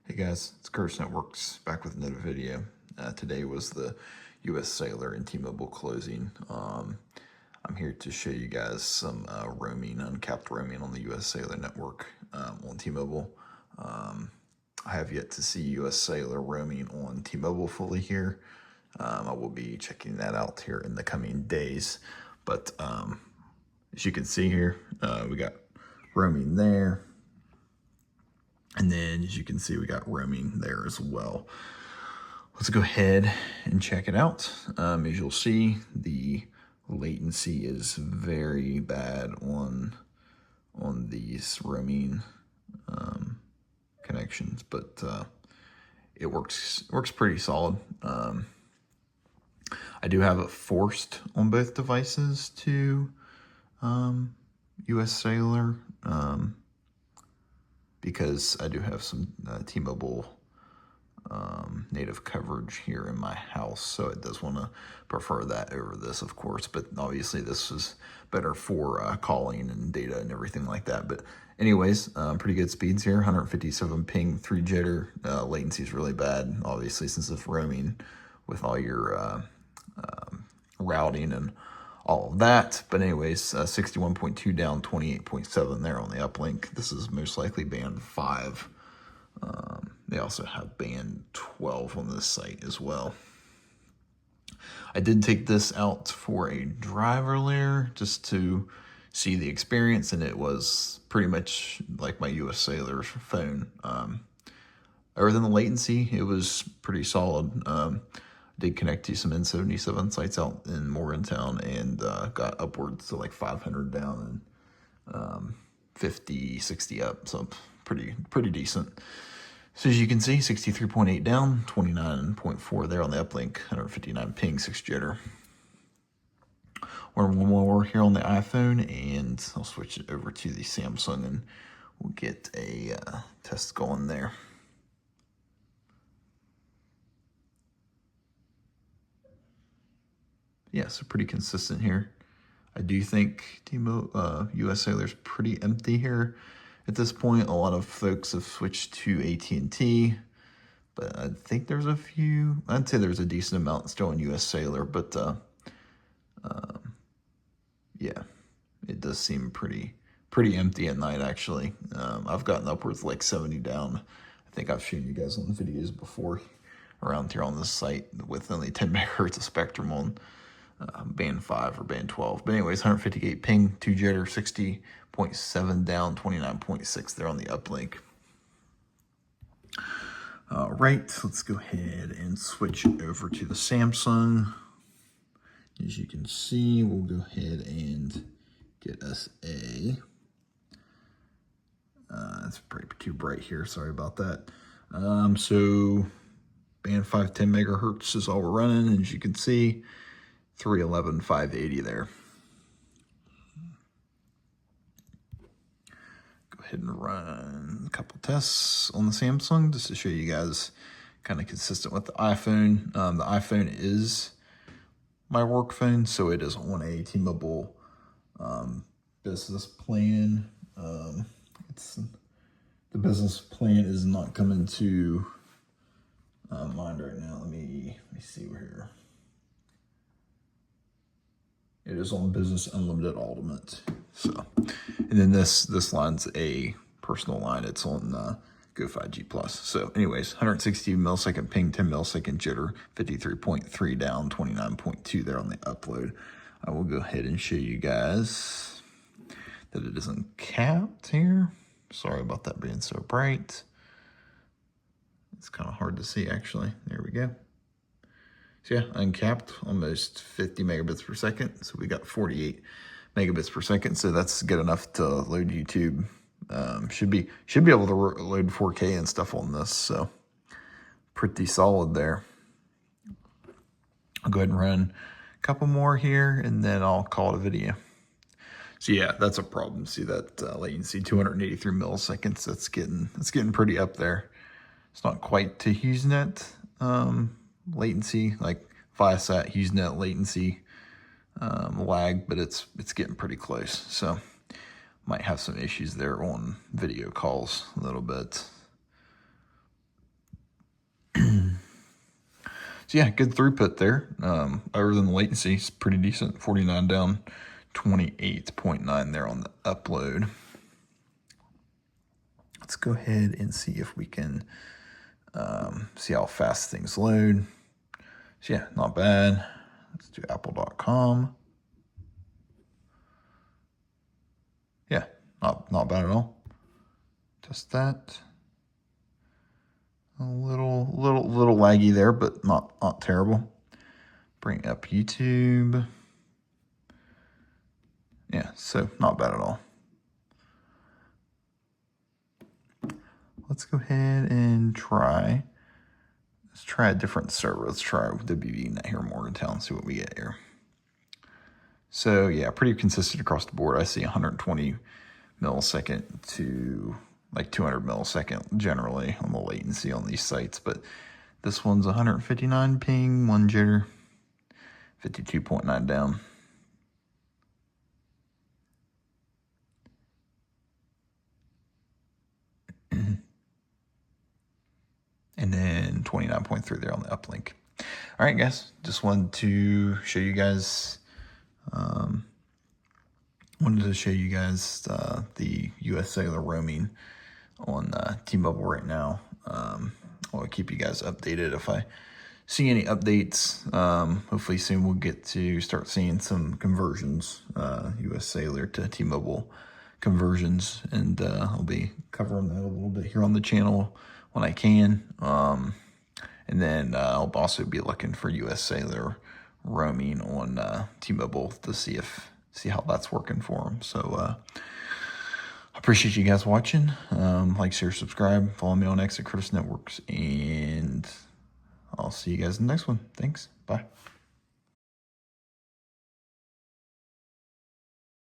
Hey guys, it's Curse Networks back with another video. Today was the US Cellular and T-Mobile closing. I'm here to show you guys some roaming, uncapped roaming on the US Cellular network on T-Mobile. I have yet to see US Cellular roaming on T-Mobile fully here. I will be checking that out here in the coming days. But as you can see here, we got roaming there. And then, as you can see, we got roaming there as well. Let's go ahead and check it out. As you'll see, the latency is very bad on these roaming connections, but it works pretty solid. I do have it forced on both devices to US Cellular. Because I do have some T-Mobile native coverage here in my house, so it does want to prefer that over this, of course, but obviously this is better for calling and data and everything like that. But anyways, pretty good speeds here, 157 ping, 3 jitter. Latency is really bad, obviously, since it's roaming with all your routing and all of that. But anyways, 61.2 down, 28.7 there on the uplink. This is most likely band 5. They also have band 12 on this site as well. I did take this out for a drive earlier just to see the experience, and it was pretty much like my US Cellular phone. Other than the latency, it was pretty solid. Did connect to some N77 sites out in Morgantown and got upwards to like 500 down and 50, 60 up. So pretty decent. So as you can see, 63.8 down, 29.4 there on the uplink, 159 ping, 6 jitter. One more here on the iPhone, and I'll switch it over to the Samsung and we'll get a test going there. Yeah, so pretty consistent here. I do think US Cellular is pretty empty here at this point. A lot of folks have switched to AT&T, but I think there's a few. I'd say there's a decent amount still in US Cellular, but yeah, it does seem pretty empty at night, actually. I've gotten upwards like 70 down. I think I've shown you guys on the videos before around here on this site with only 10 megahertz of spectrum on band 5 or band 12. But anyways, 158 ping, 2 jitter, 60.7 down, 29.6 there on the uplink. All right, let's go ahead and switch over to the Samsung. As you can see, we'll go ahead and get us a, it's probably too bright here, sorry about that. So band 5, 10 megahertz is all we're running, as you can see. 311, 580 there. Go ahead and run a couple tests on the Samsung just to show you guys kind of consistent with the iPhone. The iPhone is my work phone, so it is on a T-Mobile business plan. The business plan is not coming to mind right now. Let me see here. It is on Business Unlimited Ultimate. So, and then this line's a personal line. It's on Go 5G Plus. So anyways, 160 millisecond ping, 10 millisecond jitter, 53.3 down, 29.2 there on the upload. I will go ahead and show you guys that it isn't capped here. Sorry about that being so bright. It's kind of hard to see, actually. There we go. So yeah, uncapped, almost 50 megabits per second. So we got 48 megabits per second. So that's good enough to load YouTube. Should be able to load 4K and stuff on this. So pretty solid there. I'll go ahead and run a couple more here, and then I'll call it a video. So yeah, that's a problem. See that latency, 283 milliseconds. That's getting pretty up there. It's not quite to HughesNet latency, like Viasat, HughesNet latency lag, but it's getting pretty close. So might have some issues there on video calls a little bit. So yeah, good throughput there. Other than the latency, it's pretty decent. 49 down, 28.9 there on the upload. Let's go ahead and see if we can see how fast things load. So yeah, not bad. Let's do apple.com. Yeah, not bad at all. Just that. A little laggy there, but not terrible. Bring up YouTube. Yeah, so not bad at all. Let's go ahead and let's try a different server. Let's try WVNet here in Morgantown, see what we get here. So yeah, pretty consistent across the board. I see 120 millisecond to like 200 millisecond generally on the latency on these sites, but this one's 159 ping, 1 jitter, 52.9 down. And then 29.3 there on the uplink. All right, guys, just wanted to show you guys, the US Cellular roaming on T-Mobile right now. I'll keep you guys updated if I see any updates. Hopefully soon we'll get to start seeing some conversions, US Cellular to T-Mobile conversions, and I'll be covering that a little bit here on the channel when I can. And then I'll also be looking for US Cellular roaming on T-Mobile to see how that's working for them. So I appreciate you guys watching. Like, share, subscribe, follow me on X at Curtis Networks, and I'll see you guys in the next one. Thanks. Bye.